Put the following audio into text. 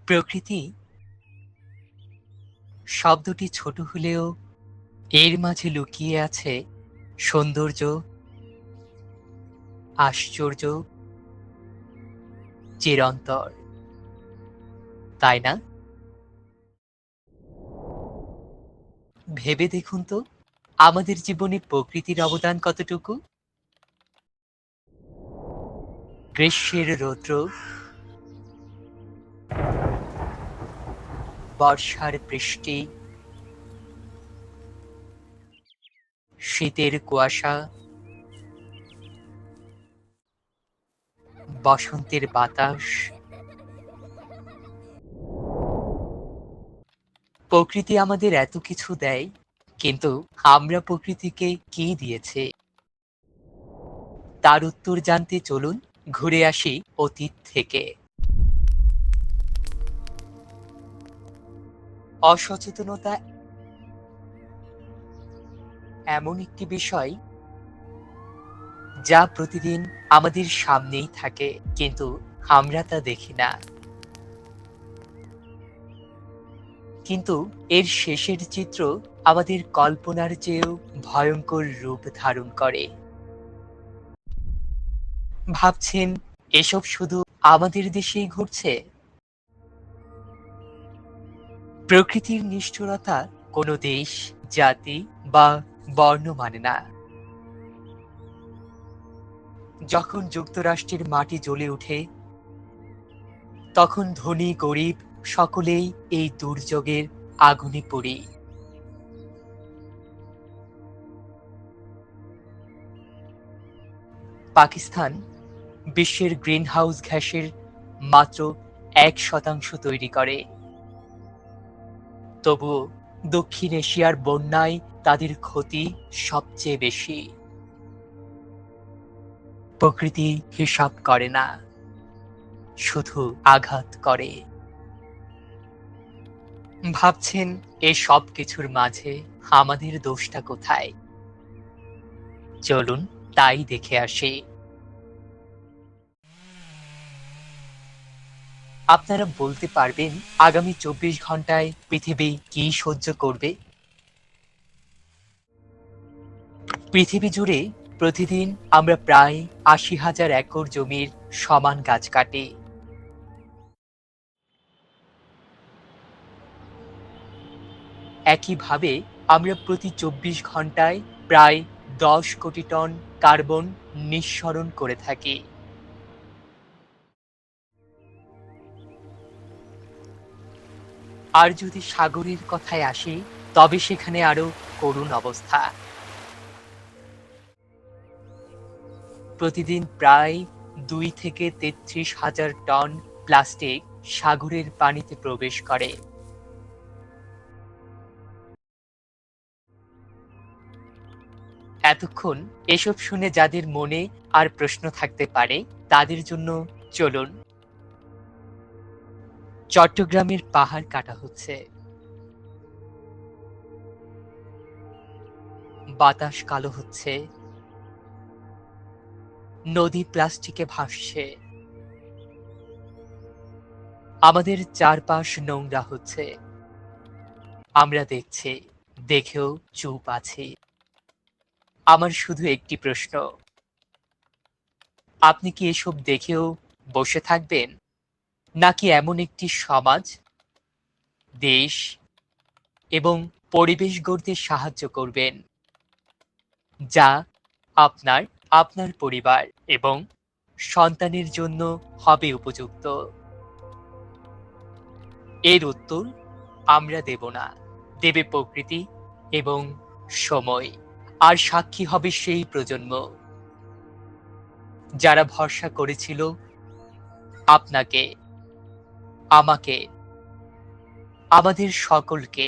প্রকৃতি শব্দটি ছোট হলেও এর মাঝে লুকিয়ে আছে সৌন্দর্য, আশ্চর্য, চিরন্তর, তাই না? ভেবে দেখুন তো, আমাদের জীবনে প্রকৃতির অবদান কতটুকু। গ্রীষ্মের রৌদ্র, বর্ষার বৃষ্টি, শীতের কুয়াশা, বসন্তের বাতাস। প্রকৃতি আমাদের এত কিছু দেয়, কিন্তু আমরা প্রকৃতিকে কি দিয়েছে তার উত্তর জানতে চলুন ঘুরে আসি অতীত থেকে। অসচেতনতা এমন একটি বিষয় যা প্রতিদিন আমাদের সামনেই থাকে, কিন্তু আমরা তা দেখি না। কিন্তু এর শেষের চিত্র আমাদের কল্পনার চেয়েও ভয়ঙ্কর রূপ ধারণ করে। ভাবছেন এসব শুধু আমাদের দেশেই ঘটছে? প্রকৃতির নিষ্ঠুরতা কোনো দেশ, জাতি বা বর্ণ মানে না। যখন যুক্তরাষ্ট্রের মাটি জ্বলে ওঠে, তখন ধনী গরিব সকলেই এই দুর্যোগের আগুনে পড়ি। পাকিস্তান বিশ্বের গ্রিনহাউস গ্যাসের মাত্র 1% তৈরি করে, তবুও দক্ষিণ এশিয়ার বন্যায় তাদের ক্ষতি সবচেয়ে বেশি। প্রকৃতি হিসাব করে না, শুধু আঘাত করে। ভাবছেন এ সব কিছুর মাঝে আমাদের দোষটা কোথায়? চলুন তাই দেখে আসি। আপনারা বলতে পারবেন আগামী 24 ঘন্টায় পৃথিবী কি সহ্য করবে? পৃথিবী জুড়ে প্রতিদিন আমরা প্রায় 80,000 একর জমির সমান গাছ কাটি। একইভাবে আমরা প্রতি 24 ঘন্টায় প্রায় 10 কোটি টন কার্বন নিঃসরণ করে থাকি। আর যদি সাগরের কথায় আসি, তবে সেখানে আরো করুণ অবস্থা। প্রতিদিন প্রায় 2 থেকে 33,000 টন প্লাস্টিক সাগরের পানিতে প্রবেশ করে। এতক্ষণ এসব শুনে যাদের মনে আর প্রশ্ন থাকতে পারে, তাদের জন্য চলুন। চট্টগ্রামের পাহাড় কাটা হচ্ছে, বাতাস কালো হচ্ছে, নদী প্লাস্টিকে ভাসছে, আমাদের চারপাশ নোংরা হচ্ছে। আমরা দেখছি, দেখেও চুপ আছি। আমার শুধু একটি প্রশ্ন, আপনি কি এসব দেখেও বসে থাকবেন, নাকি এমন একটি সমাজ, দেশ এবং পরিবেশ গড়তে সাহায্য করবেন যা আপনার, আপনার পরিবার এবং সন্তানের জন্য হবে উপযুক্ত? এর উত্তর আমরা দেব না, দেবে প্রকৃতি এবং সময়। আর সাক্ষী হবে সেই প্রজন্ম যারা ভরসা করেছিল আপনাকে, আমাকে, আমাদের সকলকে।